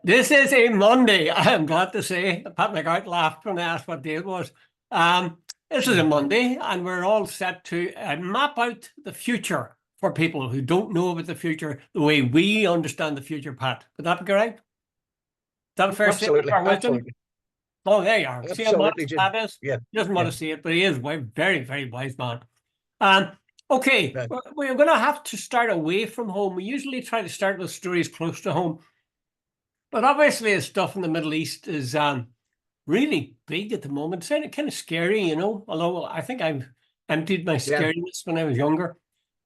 This is a Monday. I am glad to say. Pat McGout laughed when I asked what day it was. This is a Monday, and we're all set to map out the future for people who don't know about the future the way we understand the future, Pat. Would that be correct? Is that a fair statement Absolutely, for wisdom? absolutely, Oh, there you are. See how absolutely, modest Jude. Pat is? Yeah, He doesn't want yeah, to see it, but he is a very, very wise man. Um, okay, right. we're going to have to start away from home. We usually try to start with stories close to home. But obviously, the stuff in the Middle East is really big at the moment. It's kind of scary, you know. Although I think I've emptied my Yeah, scariness when I was younger.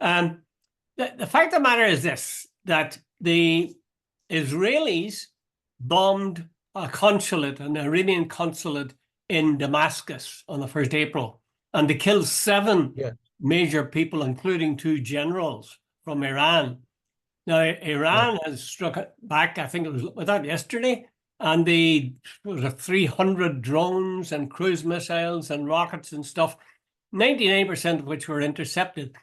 Um, the fact of the matter is this: that the Israelis bombed a consulate, an Iranian consulate in Damascus on the 1st April, and they killed 7 yeah, major people, including 2 generals from Iran. Now, yeah. Iran has struck back, I think it was that yesterday, and the was 300 drones and cruise missiles and rockets and stuff, 99% of which were intercepted.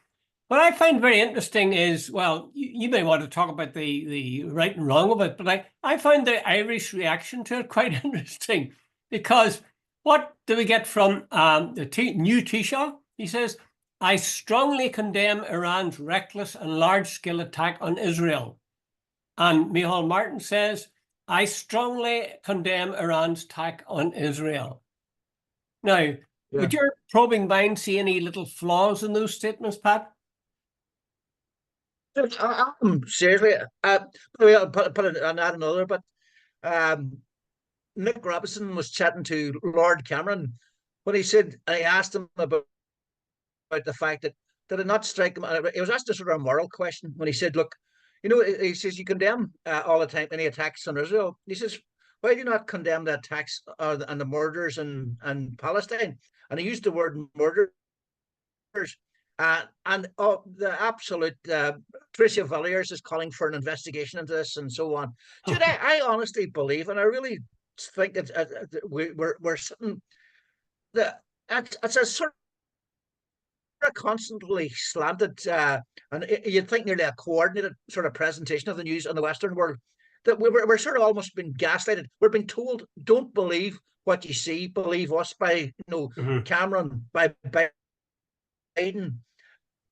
What I find very interesting is, well, you may want to talk about the right and wrong of it, but I find the Irish reaction to it quite interesting because what do we get from the new Taoiseach? He says, I strongly condemn Iran's reckless and large-scale attack on Israel. And Micheál Martin says, I strongly condemn Iran's attack on Israel. Now, Yeah. would your probing mind see any little flaws in those statements, Pat? Seriously, by the way, I'll put it and add another, but um, Nick Robinson was chatting to Lord Cameron when he said, I asked him about the fact that did it not strike him? It was asked a sort of a moral question when he said, look, he says, you condemn all the time any attacks on Israel. He says, why do you not condemn the attacks and the murders in Palestine? And he used the word murder. And the absolute Tricia Villiers is calling for an investigation into this and so on. Dude, I honestly believe, and I really think that we're sitting the it's a sort of constantly slanted, and you'd think nearly a coordinated sort of presentation of the news in the Western world. That we're sort of almost being gaslighted. We're being told, don't believe what you see, believe us by Mhm. Cameron, by Biden.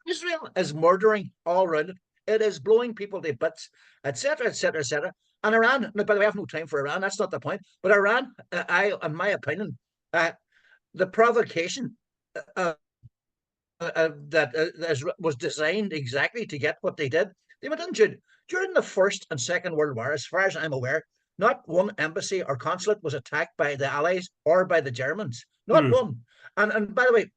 Israel is murdering all around it. It is blowing people to bits, etc., etc., etc. And Iran, by the way, I have no time for Iran. That's not the point. But Iran, in my opinion, uh, the provocation uh, that was designed exactly to get what they did. They went in during the First and Second World War, as far as I'm aware. Not one embassy or consulate was attacked by the Allies or by the Germans. Not Mm. one. And by the way,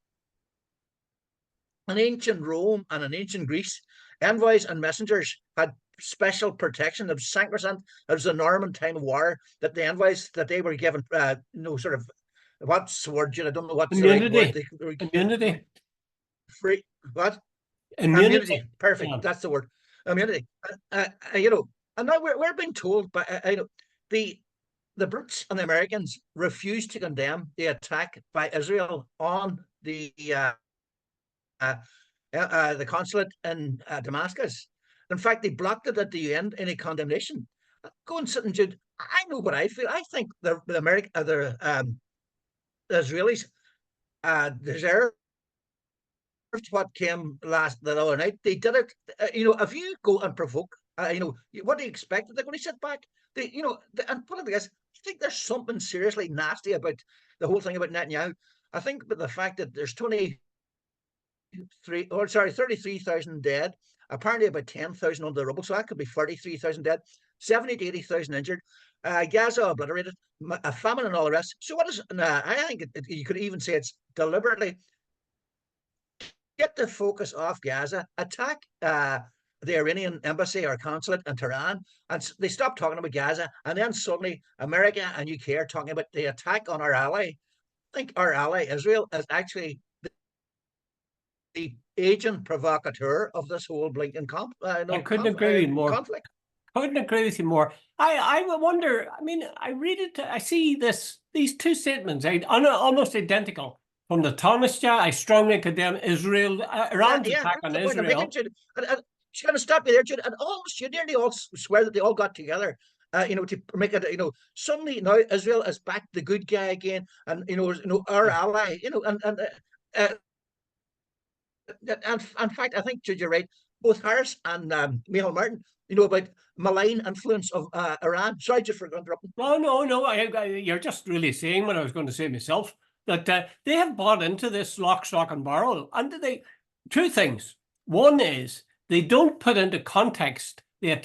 in ancient Rome and in ancient Greece, envoys and messengers had special protection. It was sacrosanct. It was the Norman time war that the envoys that they were given, sort of what's the word? I don't know what's the right word. Immunity. They were given Immunity. free what? Immunity. Immunity. Perfect. Yeah. That's the word. Immunity. And now we're being told by the the Brits and the Americans refused to condemn the attack by Israel on uh, the consulate in Damascus. In fact, they blocked it at the UN, any condemnation. Go and sit and Jude. I know what I feel. I think the American, the Israelis deserve what came the other night. They did it. If you go and provoke, what do you expect? They're going to sit back. And put it this, I think there's something seriously nasty about the whole thing about Netanyahu. I think about the fact that there's 33,000 dead. Apparently about 10,000 under the rubble, so that could be 43,000 dead, 70 to 80,000 injured. Gaza obliterated, a famine and all the rest. So what is? I think you could even say it's deliberately get the focus off Gaza, attack the Iranian embassy or consulate in Tehran, and they stop talking about Gaza, and then suddenly America and UK are talking about the attack on our ally. I think our ally Israel is actually the agent provocateur of this whole blinking I couldn't agree with you more. conflict. Couldn't agree with you more. I wonder, I mean, I read it, I see these 2 statements, almost identical. From the Taoiseach, I strongly condemn Iran's Yeah, attack that's on the point I'm making, Israel. Jude. And she's going to stop you there, Jude. And almost you nearly all swear that they all got together to make it, suddenly now Israel is back the good guy again, and our ally, and in fact, I think, Jude, you're right. Both Harris and Michael Martin, about malign influence of Iran. Sorry, just for interrupting. No. You're just really saying what I was going to say myself. That they have bought into this lock, stock, and barrel, and two things. One is they don't put into context the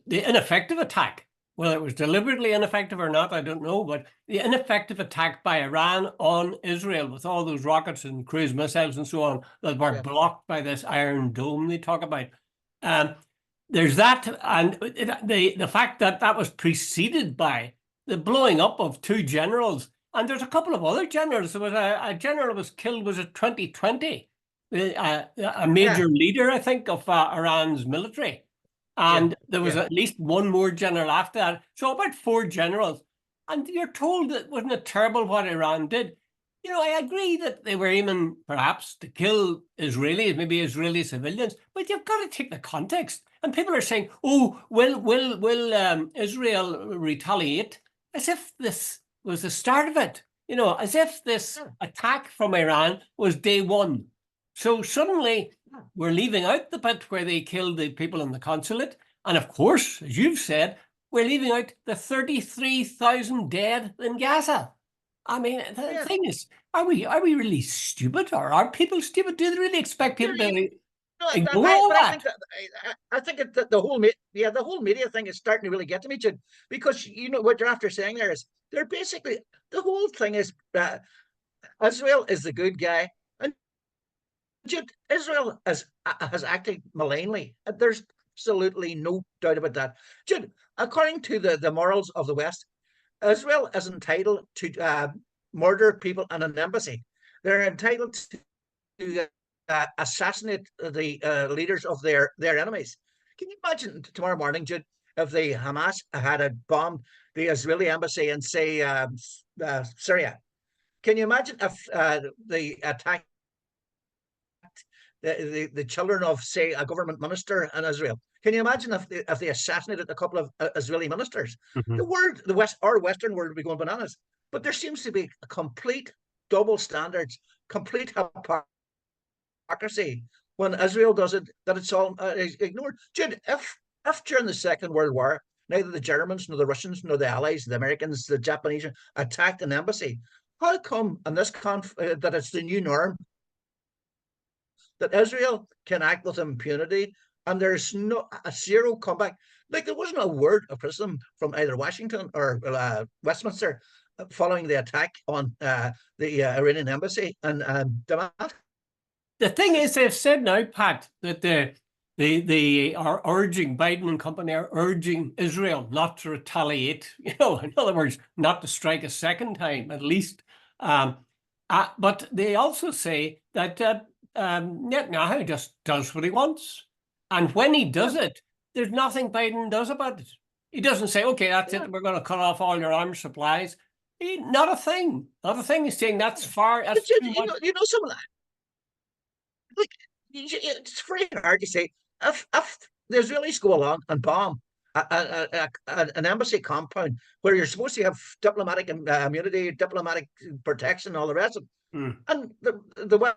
ineffective attack. Whether it was deliberately ineffective or not, I don't know, but the ineffective attack by Iran on Israel with all those rockets and cruise missiles and so on that were blocked by this Iron Dome they talk about. There's that, and the fact that was preceded by the blowing up of two generals, and there's a couple of other generals. There was a general was killed, was it 2020? A major leader, I think, of Iran's military. And there was at least one more general after that. So about 4 generals. And you're told that wasn't it terrible what Iran did? I agree that they were aiming perhaps to kill Israelis, maybe Israeli civilians, but you've got to take the context. And people are saying, "Oh, will Israel retaliate?" As if this was the start of it. As if this attack from Iran was day one. So suddenly we're leaving out the bit where they killed the people in the consulate. And of course, as you've said, we're leaving out the 33,000 dead in Gaza. I mean, the thing is, are we really stupid, or are people stupid? Do they really expect people to ignore all that? I think that the whole media thing is starting to really get to me, Jude, because what you're after saying there is they're basically, the whole thing is Israel is the good guy. Jude, Israel has acted malignly. There's absolutely no doubt about that. Jude, according to the morals of the West, Israel is entitled to murder people in an embassy. They're entitled to assassinate the leaders of their enemies. Can you imagine tomorrow morning, Jude, if the Hamas had bombed the Israeli embassy in, say, Syria? Can you imagine if the attack the children of, say, a government minister in Israel? Can you imagine if they assassinated a couple of Israeli ministers? Mm-hmm. Our Western world would be going bananas. But there seems to be a complete double standards, complete hypocrisy when Israel does it, that it's all ignored. Jude, if during the Second World War, neither the Germans, nor the Russians, nor the Allies, the Americans, the Japanese attacked an embassy, how come in this that it's the new norm that Israel can act with impunity and there's a zero comeback? Like, there wasn't a word of criticism from either Washington or Westminster following the attack on the Iranian embassy and Damascus. The thing is, they've said now, Pat, that they are urging, Biden and company are urging Israel not to retaliate. In other words, not to strike a second time, at least. But they also say that Netanyahu just does what he wants. And when he does it, there's nothing Biden does about it. He doesn't say, "Okay, that's it. We're going to cut off all your arms supplies." Not a thing. Not a thing. He's saying that's far. That's too much. Some of that. Like, it's very hard to say if the Israelis go along and bomb an embassy compound where you're supposed to have diplomatic immunity, diplomatic protection, all the rest of it, and the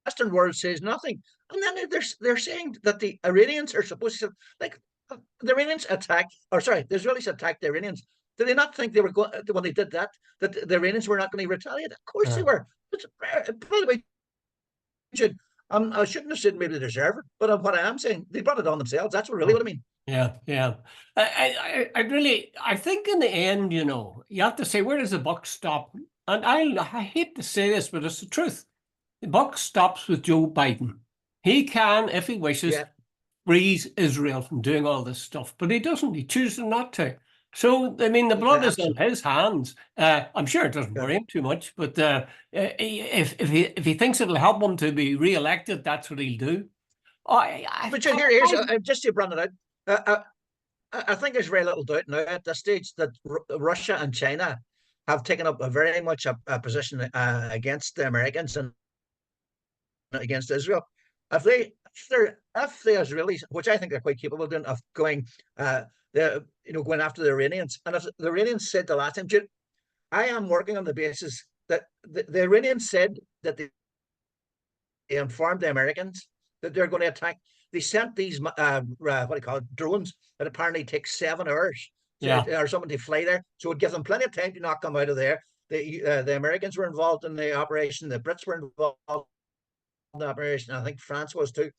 Western world says nothing, and then they're saying that the Iranians are supposed to, like, the Iranians attacked, or sorry, the Israelis attacked the Iranians. Did they not think they were going, when they did that the Iranians were not going to retaliate? Of course they were. By the way, I shouldn't have said maybe they deserve it, but what I am saying, they brought it on themselves. That's really what I mean. Yeah. I think in the end, you have to say, where does the buck stop? And I hate to say this, but it's the truth. The buck stops with Joe Biden. He can, if he wishes, freeze Israel from doing all this stuff, but he doesn't. He chooses not to. So, I mean, the blood is on his hands. I'm sure it doesn't worry him too much, but if he thinks it'll help him to be re-elected, that's what he'll do. But here's just to brand it out. I think there's very little doubt now at this stage that Russia and China have taken up very much a position against the Americans and against Israel. If if the Israelis, which I think they're quite capable of doing, of going, going after the Iranians, and if the Iranians said the last time, Jude, I am working on the basis that the Iranians said that they informed the Americans that they're going to attack. They sent these what do you call it, drones that apparently take 7 hours Yeah. or something to fly there, so it gives them plenty of time to knock them out of there. The Americans were involved in the operation. The Brits were involved in the operation. I think France was too.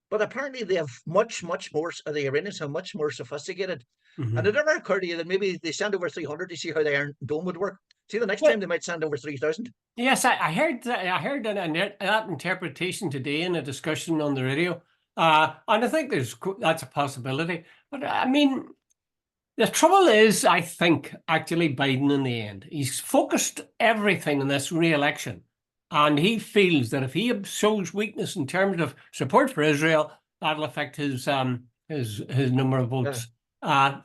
But apparently they have much more. The Iranians are much more sophisticated. And it never occurred to you that maybe they send over 300 to see how the Iron Dome would work. See, the next Well, time they might send over 3,000. yes, I heard that. I heard that interpretation today in a discussion on the radio, and I think that's a possibility. But I mean, the trouble is, I think actually Biden in the end, he's focused everything on this re-election, and he feels that if he shows weakness in terms of support for Israel, that'll affect his number of votes. I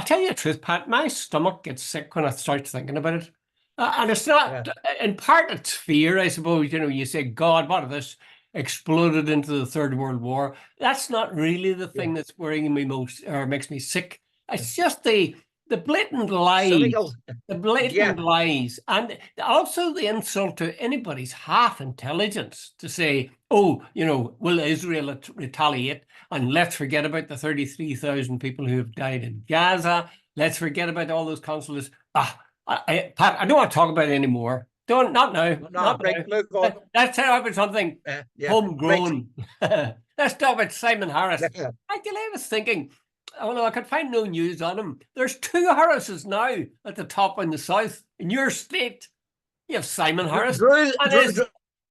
tell you the truth, Pat, my stomach gets sick when I start thinking about it. And it's not, in part, it's fear, I suppose. You say, God, what if this exploded into the Third World War? That's not really the thing that's worrying me most or makes me sick. It's just the blatant lies, Cynical. the blatant lies, and also the insult to anybody's half intelligence to say, oh, will Israel retaliate? And let's forget about the 33,000 people who have died in Gaza. Let's forget about all those consulates. Pat, I don't want to talk about it anymore. Not now. Not right, now. Let's talk about something homegrown. Right. Let's talk about Simon Harris. Actually, I was thinking, I could find no news on him. There's 2 Harrises now at the top in the south. In your state, you have Simon Harris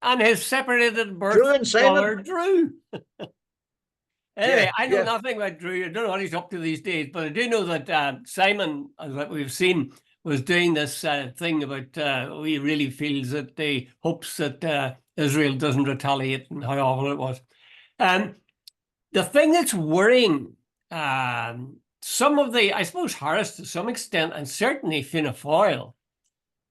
and his separated birth brother, Drew. Anyway, I know nothing about Drew. I don't know what he's up to these days, but I do know that Simon, as we've seen, was doing this thing about he really feels that he hopes that Israel doesn't retaliate and how awful it was. The thing that's worrying some of I suppose Harris to some extent, and certainly Fianna Fáil,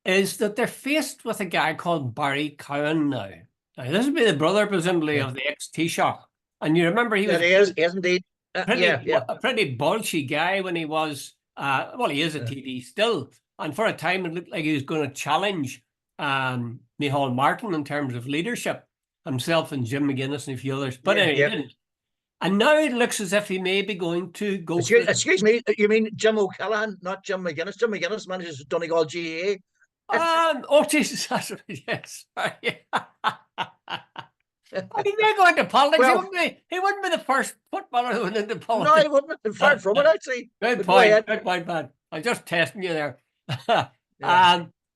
is that they're faced with a guy called Barry Cowen now. Now, this would be the brother, presumably, of the ex-Taoiseach. And you remember he was indeed. A pretty bolshy guy when he was, he is a TD still. And for a time, it looked like he was going to challenge Micheál Martin in terms of leadership, himself and Jim McGuinness and a few others. But anyway, he didn't. And now it looks as if he may be going to go. Excuse me, you mean Jim O'Callaghan, not Jim McGuinness? Jim McGuinness manages Donegal GAA. Oh, Jesus, that's right, yes. He may go into politics. Well, he wouldn't be the first footballer who went into politics. No, he wouldn't have been far from it, actually. Good point, Pat. I'm just testing you there.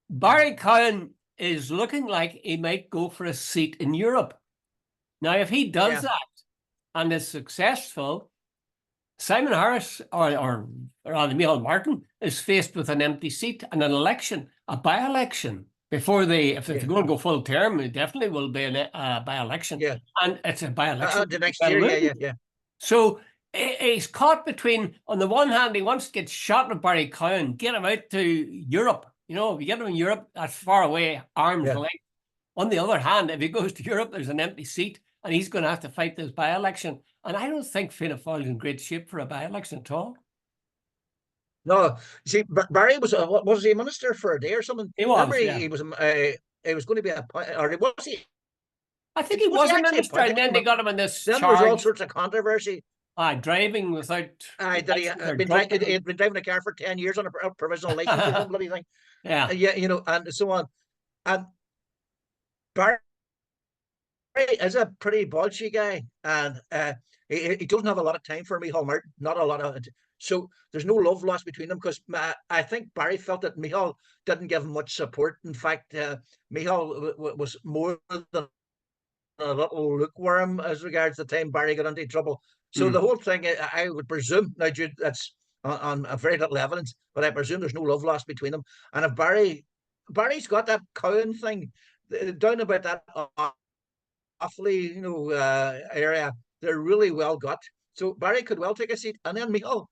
Barry Cowen is looking like he might go for a seat in Europe. Now, if he does that and is successful, Simon Harris or rather Micheál Martin is faced with an empty seat and an election, a by-election. Before if they're going to go full term, it definitely will be a by-election. Yeah. And it's a by-election. The next year, yeah. So he's caught between, on the one hand, he wants to get shot at Barry Cowen, get him out to Europe. If you get him in Europe, that's far away, arm's length. On the other hand, if he goes to Europe, there's an empty seat, and he's going to have to fight this by-election. And I don't think Fianna Fáil is in great shape for a by-election at all. No, see, Barry was he a minister for a day or something? He was. Remember, he was going to be or was he? I think he was a minister, and then they got him in this charge. There was all sorts of controversy. Driving without. That he had been driving a car for 10 years on a provisional license or some bloody thing. Yeah. And so on. And Barry is a pretty bolshy guy, and he doesn't have a lot of time for Micheál Martin. Not a lot of it. So there's no love lost between them, because I think Barry felt that Micheál didn't give him much support. In fact, Micheál was more than a little lukewarm as regards the time Barry got into trouble. So the whole thing, I would presume, now Jude, that's on a very little evidence, but I presume there's no love lost between them. And if Barry's got that Cowen thing down about that awfully, area, they're really well got. So Barry could well take a seat, and then Micheál,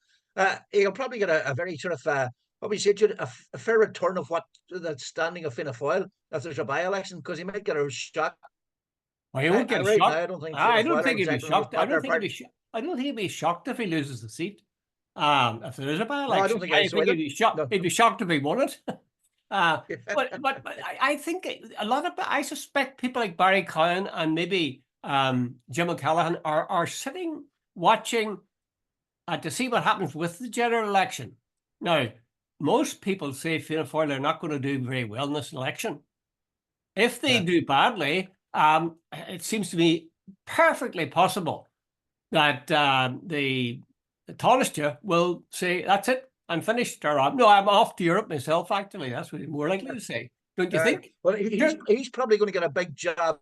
he'll probably get a very sort of what we say, Jude, a fair return of what the standing of Fianna Fáil if there's a by-election, because he might get a shot Well, he won't get Right now, shocked. I don't think I don't whatever think he'd be exactly was shocked. part of their part. I don't think he'd be shocked if he loses the seat. If there is a No, I don't by-election, think I I so think either. he'd be shocked. No. He'd be shocked if he won it. But I think a lot of I suspect people like Barry Cowen and maybe Jim O'Callaghan are sitting watching to see what happens with the general election. Now, most people say Fianna Fáil are not going to do very well in this election. If they do badly, it seems to be perfectly possible that the Taoiseach will say, that's it, I'm finished, or no, I'm off to Europe myself, actually. That's what he's more likely to say. Don't you think? Well, he's probably going to get a big job,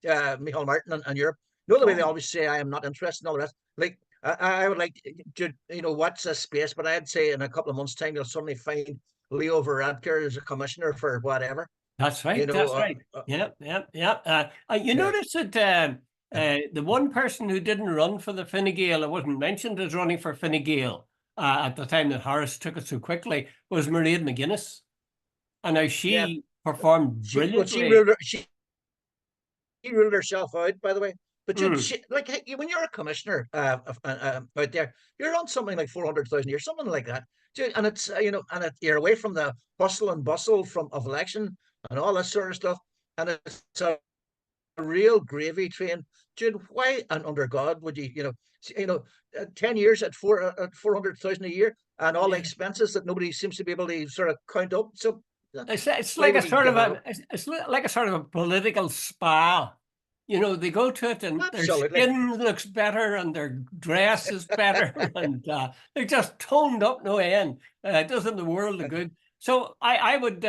Micheál Martin and Europe. You know the way they always say, I am not interested in all the rest. Like, I would like to, watch this space, but I'd say in a couple of months' time, you'll suddenly find Leo Varadkar as a commissioner for whatever. That's right. That's right. Yeah. You yeah. notice that the one person who didn't run for the Fine Gael, it wasn't mentioned as running for Fine Gael at the time that Harris took it so quickly, was Mairead McGuinness. And now she performed brilliantly. She ruled herself out, by the way. But like when you're a commissioner out there, you're on something like 400,000 a year, something like that. And it's you're away from the hustle and bustle of election and all that sort of stuff. And it's a real gravy train. Dude, why and under God would you 10 years at 400,000 a year and all the expenses that nobody seems to be able to sort of count up. So it's like a sort of it's like a sort of a political spa. They go to it and Absolutely. their skin looks better and their dress is better and they're just toned up no end. It does them the world of good. So I would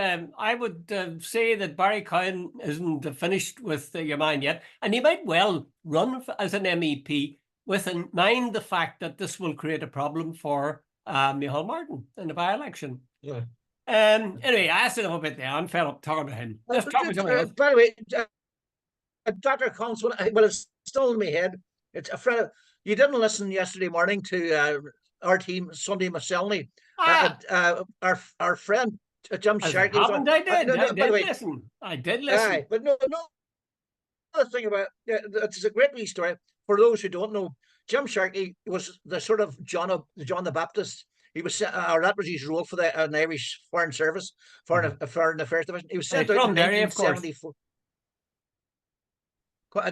say that Barry Cowen isn't finished with your mind yet, and he might well run as an MEP with in mind the fact that this will create a problem for Micheál Martin in the by-election. Yeah. Anyway, I asked him a bit there. I'm fed up talking to him. Just talk about something else. By the way, Dr. Collins, it's still in my head. It's a friend. You didn't listen yesterday morning to our team, Sunday Maselny. Our friend Jim Sharkey was on. I did listen. I did listen. But no, the thing about it's a great wee story. For those who don't know, Jim Sharkey was the sort of John the Baptist. He was that was his role for the Irish Foreign Service, Foreign Affairs Division. He was sent out in 1974.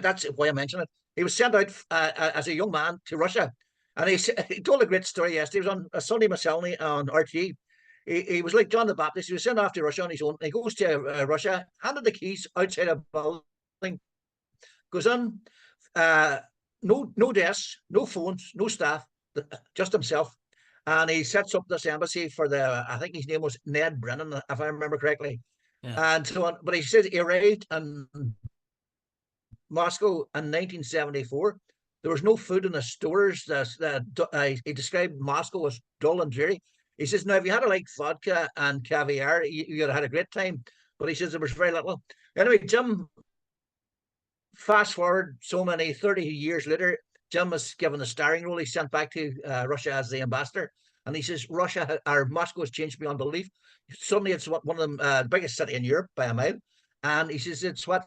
That's why I mention it. He was sent out as a young man to Russia, and he told a great story yesterday. He was on a Sunday Maselny on RTE. He was like John the Baptist. He was sent off to Russia on his own. He goes to Russia, handed the keys outside a building, goes in, no desks, no phones, no staff, just himself. And he sets up this embassy for I think his name was Ned Brennan, if I remember correctly. Yeah. And so on. But he says he arrived in Moscow in 1974. There was no food in the stores. He described Moscow as dull and dreary. He says, now, if you had like vodka and caviar, you'd have had a great time. But he says there was very little. Anyway, Jim, fast forward so many, 30 years later, Jim was given the starring role. He's sent back to Russia as the ambassador. And he says, Moscow has changed beyond belief. Suddenly it's one of the biggest city in Europe by a mile. And he says, it's one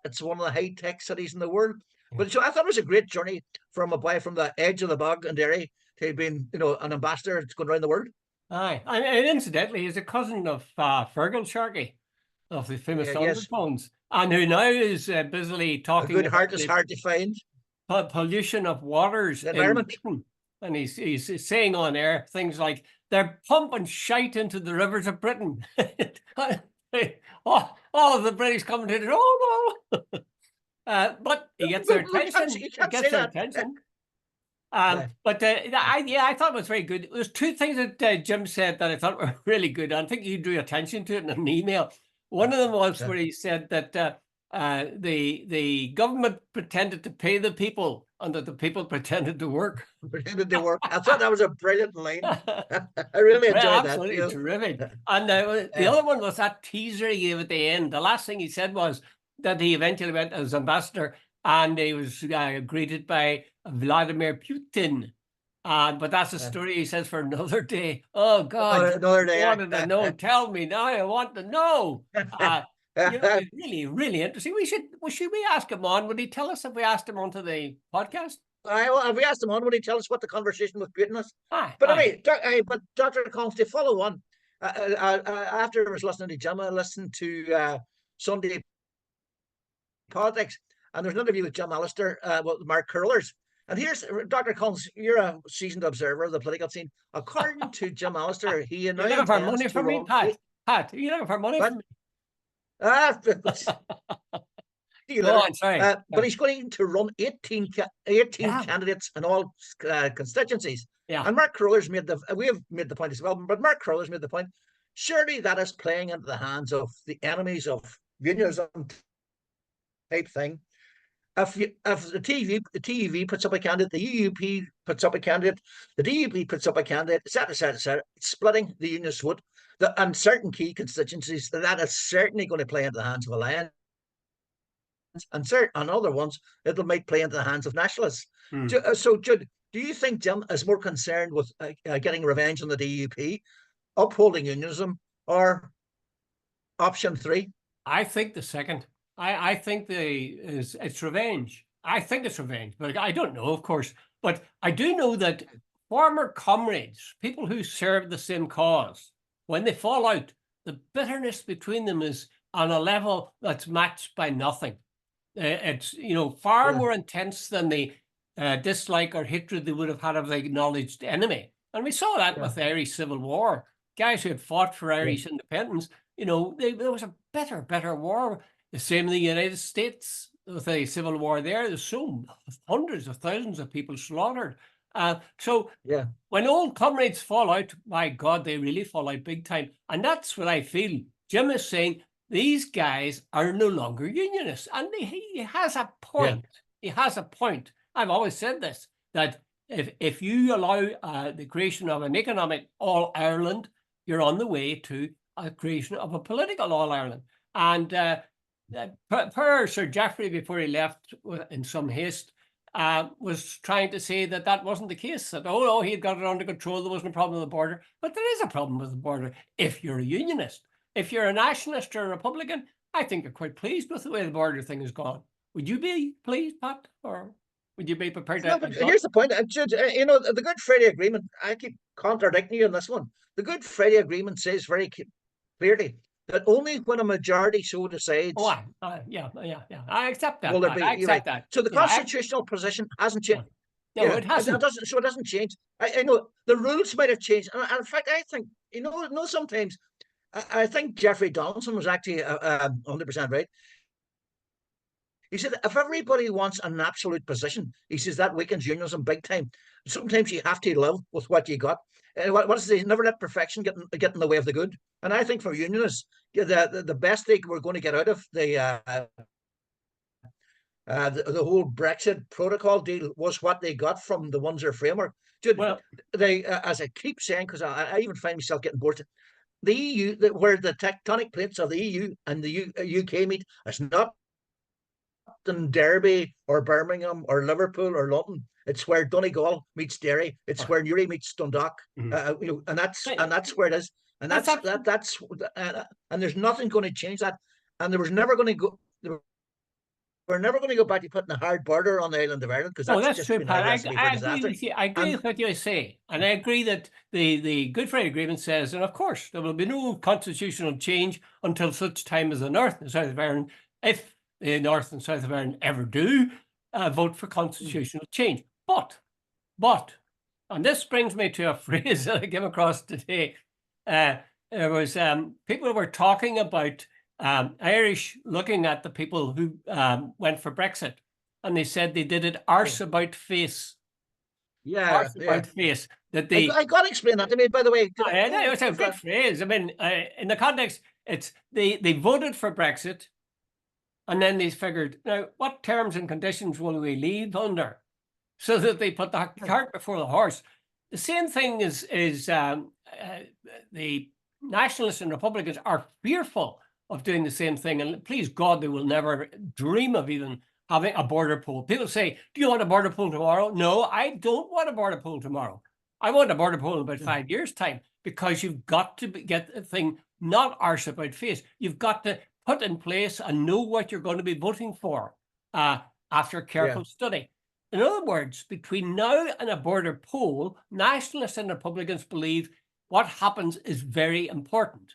of the high-tech cities in the world. But so I thought it was a great journey from a boy from the edge of the bog in Derry to being, an ambassador that's going around the world. Aye, and incidentally, he's a cousin of Fergal Sharkey, of the famous Thunderbones, and who now is busily talking. A good heart is hard to find. Pollution of waters in Britain. And he's saying on air things like they're pumping shite into the rivers of Britain. All of the British commentators, oh no. But he gets their attention. He gets their attention. But I thought it was very good. There's two things that Jim said that I thought were really good. I think you drew attention to it in an email. One of them was where he said that the government pretended to pay the people and that the people pretended to work. Pretended to work. I thought that was a brilliant line. I really enjoyed that. Absolutely terrific. And the other one was that teaser he gave at the end. The last thing he said was that he eventually went as ambassador and he was greeted by Vladimir Putin. But that's a story, he says, for another day. Oh, God. Another day. I wanted to know. Tell me now. I want to know. It's really, really interesting. Should we ask him on? Would he tell us if we asked him onto the podcast? We asked him on, would he tell us what the conversation was between us? Aye, But aye. anyway, but Dr. Collins, to follow on, after I was listening to Jim, I listened to Sunday Politics, and there's an interview with Jim Allister with Mark Curlers. And here's Dr. Collins, you're a seasoned observer of the political scene. According to Jim Allister, he now You're looking for money intends to from me, run. Pat? Pat, are you looking for money from me? See you Go later. on, sorry. But he's going to run 18 Yeah. candidates in all constituencies. Yeah. And Mark Crowler's we have made the point as well, but Mark Crowler's made the point. Surely that is playing into the hands of the enemies of unionism type thing. If the TUV puts up a candidate, the UUP puts up a candidate, the DUP puts up a candidate, etc., splitting the unionist vote, and certain key constituencies, that is certainly going to play into the hands of alliance. And other ones, it might play into the hands of nationalists. So, Jude, do you think Jim is more concerned with getting revenge on the DUP, upholding unionism, or option 3? I think the second. I think it's revenge. I think it's revenge, but I don't know, of course. But I do know that former comrades, people who served the same cause, when they fall out, the bitterness between them is on a level that's matched by nothing. It's far more intense than the dislike or hatred they would have had of the acknowledged enemy. And we saw that with the Irish Civil War. Guys who had fought for Irish independence, there was a bitter war. The same in the United States with the Civil War there. There's so hundreds of thousands of people slaughtered. When old comrades fall out, my God, they really fall out big time. And that's what I feel. Jim is saying these guys are no longer unionists. And he has a point. Yeah. He has a point. I've always said this, that if you allow the creation of an economic all-Ireland, you're on the way to a creation of a political all-Ireland. And per Sir Geoffrey, before he left in some haste, was trying to say that wasn't the case. That, no, he had got it under control. There wasn't a problem with the border. But there is a problem with the border if you're a unionist. If you're a nationalist or a Republican, I think you're quite pleased with the way the border thing has gone. Would you be pleased, Pat? Or would you be prepared to... Here's the point. Judge, the Good Friday Agreement, I keep contradicting you on this one. The Good Friday Agreement says very clearly that only when a majority so decides. I accept that. I accept that. So the constitutional position hasn't changed. No, it hasn't. It doesn't change. I know the rules might have changed, and in fact, I think sometimes I think Jeffrey Donaldson was actually 100% right. He said if everybody wants an absolute position, he says that weakens unionism big time. Sometimes you have to live with what you got. What is it? Never let perfection get in the way of the good. And I think for unionists, the best they were going to get out of the whole Brexit protocol deal was what they got from the Windsor framework. Dude, they, as I keep saying, because I even find myself getting bored, the EU, where the tectonic plates of the EU and the UK meet, it's not in Derby or Birmingham or Liverpool or London. It's where Donegal meets Derry. It's where Newry meets Dundalk. And that's where it is. And and there's nothing going to change that. And we're never going to go back to putting a hard border on the island of Ireland, because that's true, Pat. I agree with you. I agree with what you say, and I agree that the Good Friday Agreement says, and of course there will be no constitutional change until such time as the North and South of Ireland, if the North and South of Ireland ever do vote for constitutional change. But, and this brings me to a phrase that I came across today. There was people were talking about Irish looking at the people who went for Brexit, and they said they did it arse about face. About face. That they. I got to explain that to me, by the way. It's a good phrase. I mean, in the context, it's they voted for Brexit, and then they figured, now what terms and conditions will we leave under, so that they put the cart before the horse. The same thing is the nationalists and Republicans are fearful of doing the same thing, and please God, they will never dream of even having a border poll. People say, do you want a border poll tomorrow? No, I don't want a border poll tomorrow. I want a border poll in about 5 years' time, because you've got to get the thing not arse about face. You've got to put in place and know what you're going to be voting for after careful study. In other words, between now and a border poll, nationalists and Republicans believe what happens is very important.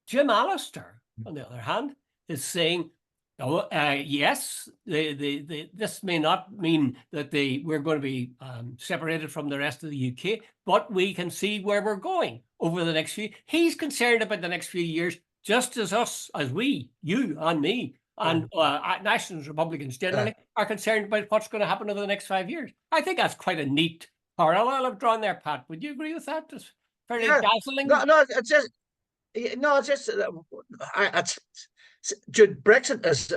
Jim Allister, on the other hand, is saying, oh, yes, this may not mean that we're going to be separated from the rest of the UK, but we can see where we're going over the next few. He's concerned about the next few years, just as you and me, and nationalists, Republicans generally, are concerned about what's going to happen over the next 5 years. I think that's quite a neat parallel I've drawn there, Pat. Would you agree with that? It's fairly dazzling. No, it's just Jude, Brexit has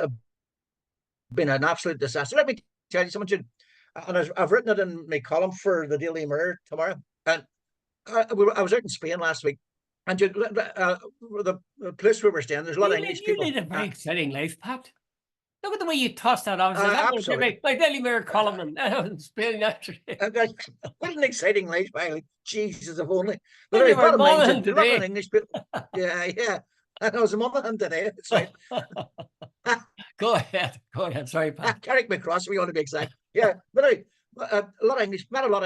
been an absolute disaster. Let me tell you something, Jude, and I've written it in my column for the Daily Mirror tomorrow. And I was out in Spain last week, and Jude, the place where we're staying, there's a lot of English people. You lead a very exciting life, Pat. Look at the way you tossed that out. Absolutely. My Daily Mirror column in Spain yesterday. What an exciting life, Bailey. Jesus, if only. But But anyway, Monaghan today. English people. Yeah. I was a Monaghan today. It's right. Go ahead. Sorry, Pat. Carrick McCross, we ought to be exact. Yeah, but anyway, a lot of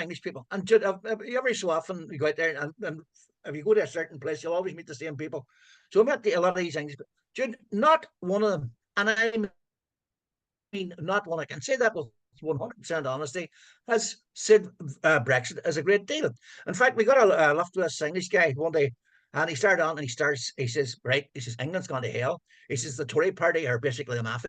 English people. And every so often you go out there, and if you go to a certain place, you'll always meet the same people. So I met a lot of these English people. Jude, not one of them, and I mean, not one, I can say that with 100% honesty, has said Brexit is a great deal. In fact, we got a left-wing English guy one day, and he started on and he says, England's gone to hell. He says, the Tory party are basically a mafia.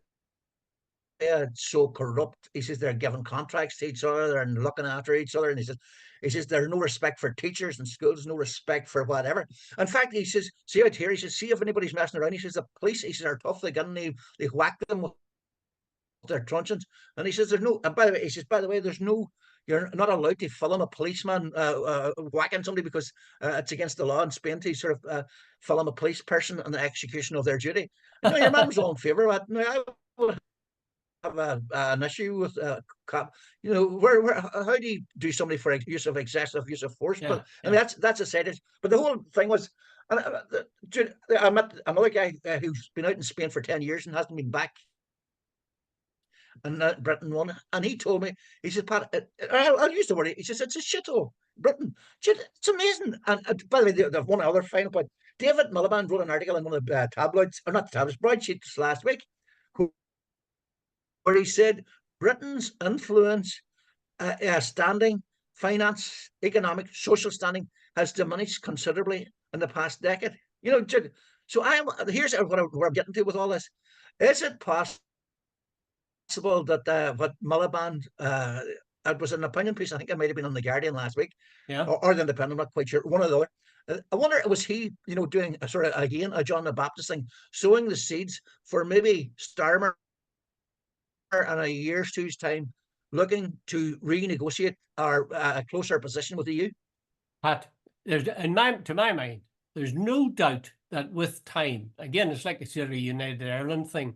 It's so corrupt. He says, they're giving contracts to each other and looking after each other. And he says, there's no respect for teachers and schools, no respect for whatever. In fact, he says, see out here, he says, see if anybody's messing around. He says, the police, he says, are tough. They whack them with their truncheons. And he says, there's no, and by the way, there's no, you're not allowed to film a policeman whacking somebody because it's against the law in Spain to sort of film a police person in the execution of their duty. Your man was all in favour of that. Now, I would have an issue with cop. How do you do somebody for excessive use of force? But I mean, that's a side. But the whole thing was, I met another guy who's been out in Spain for 10 years and hasn't been back. And Britain won, and he told me, he said, Pat, I'll use the word, he says, it's a shithole, Britain. It's amazing. And by the way, there's one other final point. David Miliband wrote an article in one of the tabloids, or not the tabloids, broadsheets last week, where he said Britain's influence, standing, finance, economic, social standing has diminished considerably in the past decade. So here's where I'm getting to with all this. Is it possible that what Miliband, it was an opinion piece, I think it might have been on The Guardian last week, or The Independent, I'm not quite sure, one or the other. I wonder, was he, doing a sort of, again, a John the Baptist thing, sowing the seeds for maybe Starmer in a year's two's time, looking to renegotiate our a closer position with the EU? Pat, to my mind, there's no doubt that with time, again, it's like a sort of United Ireland thing,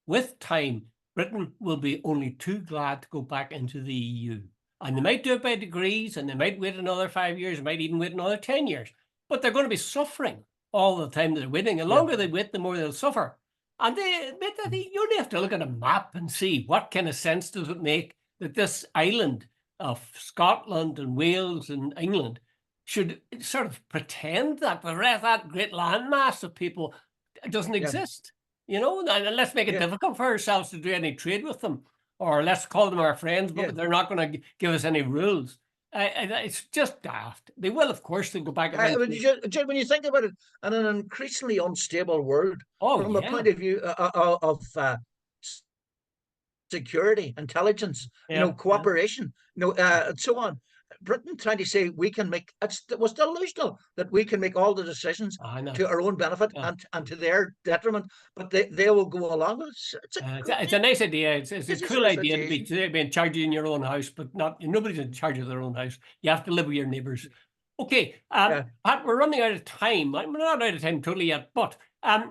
with time, Britain will be only too glad to go back into the EU. And they might do it by degrees, and they might wait another 5 years, might even wait another 10 years. But they're going to be suffering all the time they're waiting. The longer they wait, the more they'll suffer. And they admit that you only have to look at a map and see what kind of sense does it make that this island of Scotland and Wales and England should sort of pretend that the rest, that great landmass of people doesn't exist. And let's make it difficult for ourselves to do any trade with them, or let's call them our friends, but they're not going to give us any rules. It's just daft. They will, of course, they'll go back. When you think about it, in an increasingly unstable world, from a point of view of security, intelligence, cooperation, and so on. Britain trying to say we can make, it was delusional that we can make all the decisions to our own benefit and to their detriment, but they will go along with it. It's a nice idea. It's a cool idea to be in charge in your own house, but nobody's in charge of their own house. You have to live with your neighbours. Okay, Pat, we're running out of time. We're not out of time totally yet, but a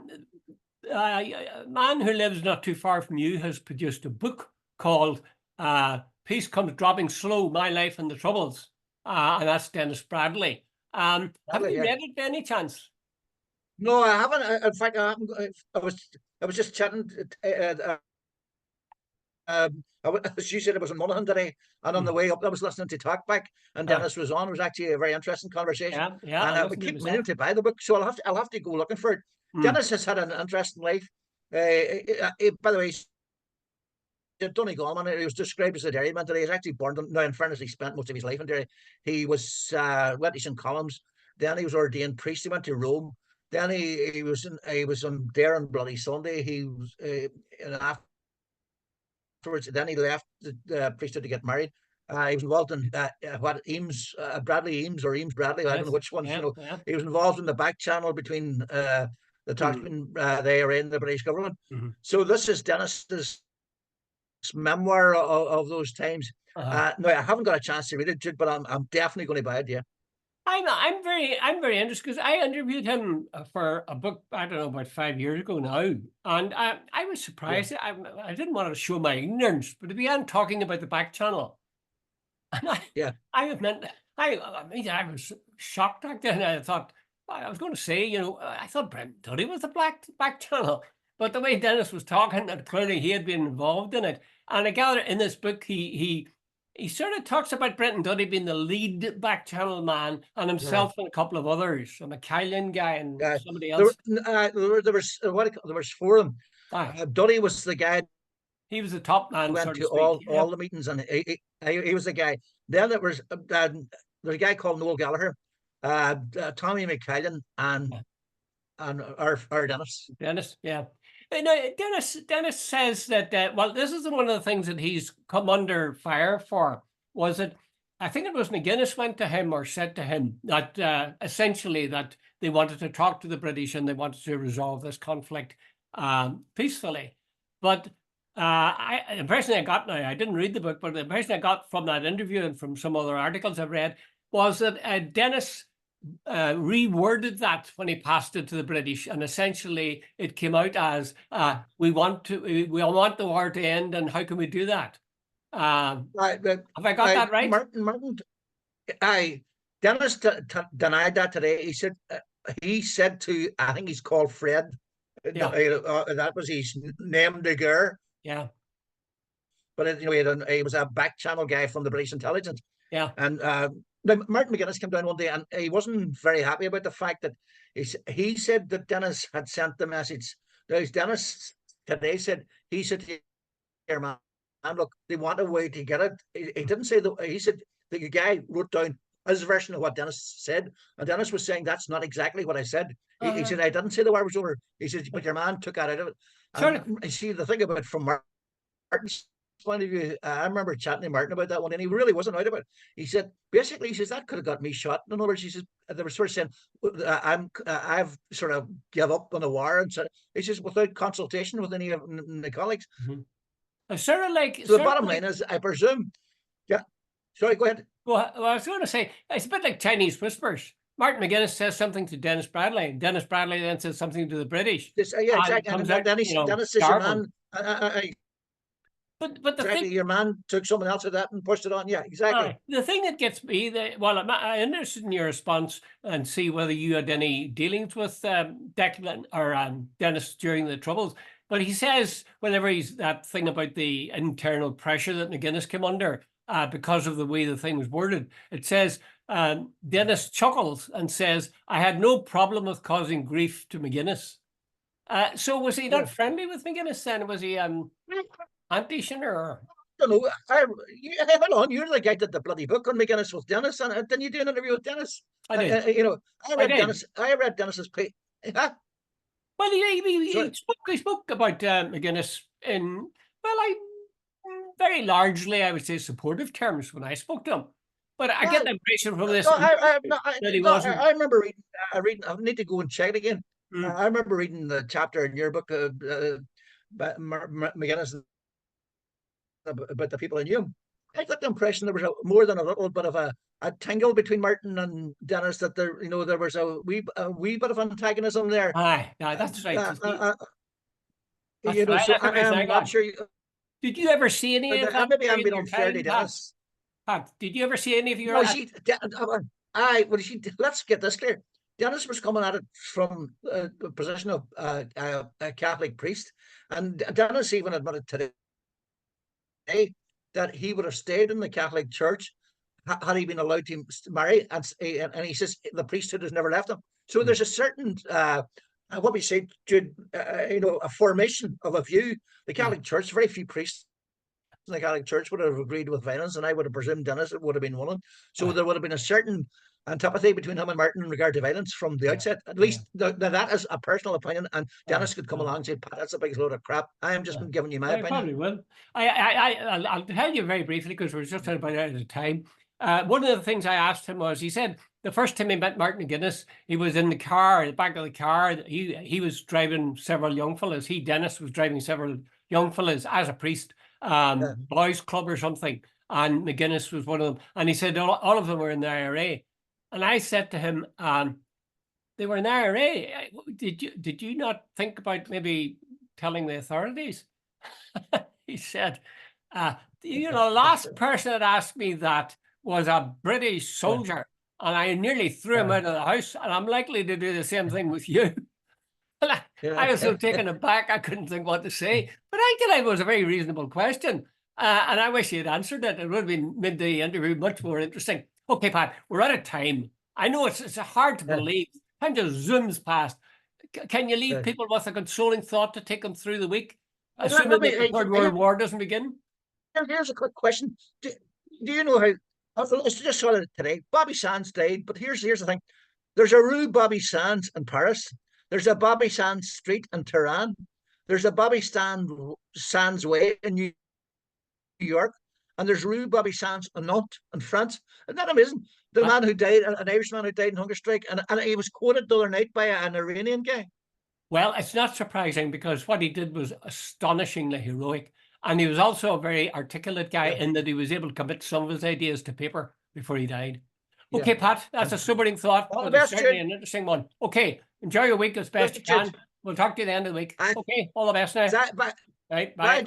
man who lives not too far from you has produced a book called Peace Comes Dropping Slow, My Life and the Troubles. And that's Denis Bradley. Have you read it by any chance? No, I haven't. In fact, I haven't. I was just chatting. As you said, it was in Monaghan today, and on the Hmm. way up, I was listening to Talkback, and Uh, Denis was on. It was actually a very interesting conversation, yeah, and I we listened to it keep meaning myself. to buy the book, so I'll have to go looking for it. Mm. Denis has had an interesting life. By the way, Donegal, man, he was described as a dairyman today. He's actually born. Now, in fairness, he spent most of his life in Derry. He was went to St. Columns. Then he was ordained priest. He went to Rome. Then he was in there on Bloody Sunday. He was and afterwards. Then he left the priesthood to get married. He was involved in what Eames, Bradley Eames or Eames Bradley. I don't know Yes. which ones. Yeah. Yeah. He was involved in the back channel between the Mm. taxmen there in the British government. Hmm. So this is Denis's memoir of those times. Uh, No, I haven't got a chance to read it, Jude, but I'm definitely going to buy it. Yeah, I'm very interested because I interviewed him for a book, I don't know, about 5 years ago now, and I was yeah, surprised. I didn't want to show my ignorance, but he began talking about the back channel, and yeah. I admit I mean I was shocked back then. I thought I was going to say, I thought Brent Dudley was the back channel, but the way Denis was talking, and clearly he had been involved in it, and I gather in this book he sort of talks about Brenton Dudley being the lead back channel man and Uh, himself and a couple of others, a McKillen guy and uh, somebody there, else. there was there was four of them. Aye, Dudley was the guy he was the top who man, so went to to speak. Yeah. all the meetings, and he was the guy. Then there's a guy called Noel Gallagher, Tommy McKillen, and our Denis. Denis, yeah. No, Denis says that, well, this is one of the things that he's come under fire for, was that I think it was McGuinness went to him or said to him that essentially that they wanted to talk to the British and they wanted to resolve this conflict peacefully. But the impression I got now, I didn't read the book, but the impression I got from that interview and from some other articles I've read was that Denis reworded that when he passed it to the British, and essentially it came out as we want the war to end, and how can we do that? Right, Have I got that right? Martin, I Denis denied that today. He said to, I think he's called Fred. Yeah, That was his name de guerre. yeah, But he was a back channel guy from the British intelligence. yeah. And Martin McGuinness came down one day, and he wasn't very happy about the fact that he said that Denis had sent the message. Denis today said he said to your man, look, they want a way to get it. He didn't say that. He said the guy wrote down his version of what Denis said, and Denis was saying that's not exactly what I said. He Uh, said I didn't say the war was over. He said, but your man took that out of it. sort And of. you see the thing about it from Martin's point of view, I remember chatting to Martin about that one, and he really wasn't out about it. He said, basically, he says that could have got me shot. In other words, he says they were sort of saying, I've sort of give up on the war, and so he says without consultation with any of my colleagues. Mhm. Sort of like, So the bottom line is, I presume, yeah. Sorry, go ahead. well, I was going to say it's a bit like Chinese whispers. Martin McGuinness says something to Dennis Bradley, and Dennis Bradley then says something to the British, Yeah, and it exactly. comes And out, Dennis says your garbled. man, But the thing. exactly, your man took someone else of that and pushed it on. Yeah, exactly. The thing that gets me, well, I'm interested in your response and see whether you had any dealings with Declan or Denis during the Troubles. But he says whenever he's that thing about the internal pressure that McGuinness came under because of the way the thing was worded, it says Denis chuckles and says, "I had no problem with causing grief to McGuinness." So was he not Yeah. friendly with McGuinness then? Was he anti-Shinner? Or? I don't know. Hold on. You're the guy that did the bloody book on McGuinness with Denis, and didn't you do an interview with Denis? I did. I I read did. Denis. I read Denis's piece. Well, Sorry. he spoke about McGuinness in, well, very largely, I would say, supportive terms when I spoke to him. But I get I, the impression from this no, no, that he no, wasn't. I remember reading. I need to go and check it again. Mm, I remember reading the chapter in your book, McGuinness, about the people I knew. I got the impression there was more than a little bit of a tangle between Martin and Denis. That there was a wee bit of antagonism there. aye, that's right. Uh, You see, uh, so that's the I impression I am not got. sure. Did you ever see any of that Maybe I'm during being your unfair time, to Pat? Denis. Pat, did you ever see any of your? No, let's get this clear. Denis was coming at it from the position of a Catholic priest, and Denis even admitted today that he would have stayed in the Catholic Church had he been allowed to marry, and he says the priesthood has never left him. So there's a certain what we say, Jude, a formation of a view. The Catholic Church, very few priests in the Catholic Church would have agreed with violence, and I would have presumed Denis would have been one of them. So there would have been a certain antipathy between him and Martin in regard to violence from the outset. At least that is a personal opinion, and Denis could come along and say, Pat, that's a big load of crap. I am just giving you my opinion. Probably will. I'll tell you very briefly, because we're just about out of time. One of the things I asked him was, he said the first time he met Martin McGuinness, he was in the car, the back of the car. He was driving several young fellas. Denis, was driving several young fellas as a priest, boys club or something. And McGuinness was one of them. And he said all of them were in the IRA. And I said to him, they were in the IRA. Did you not think about maybe telling the authorities? He said, the last person that asked me that was a British soldier, and I nearly threw him out of the house, and I'm likely to do the same thing with you. I was so taken aback, I couldn't think what to say. But I thought it was a very reasonable question, and I wish he had answered it. It would have made the interview much more interesting. Okay, Pat, we're out of time. I know it's hard to believe. Time just zooms past. Can you leave people with a consoling thought to take them through the week, assuming the Third World War doesn't begin? Here's a quick question. Do you know how? I just saw it today. Bobby Sands died, but here's the thing. There's a Rue Bobby Sands in Paris. There's a Bobby Sands Street in Tehran. There's a Bobby Sands Way in New York. And there's Rue Bobby Sands in Nantes in France. Isn't that amazing? The man who died, an Irishman who died in hunger strike, and he was quoted the other night by an Iranian guy. Well, it's not surprising, because what he did was astonishingly heroic. And he was also a very articulate guy in that he was able to commit some of his ideas to paper before he died. Okay, Pat, that's a sobering thought, but it's certainly an interesting one. Okay, enjoy your week as best you can. We'll talk to you at the end of the week. Okay, all the best now. Right, bye.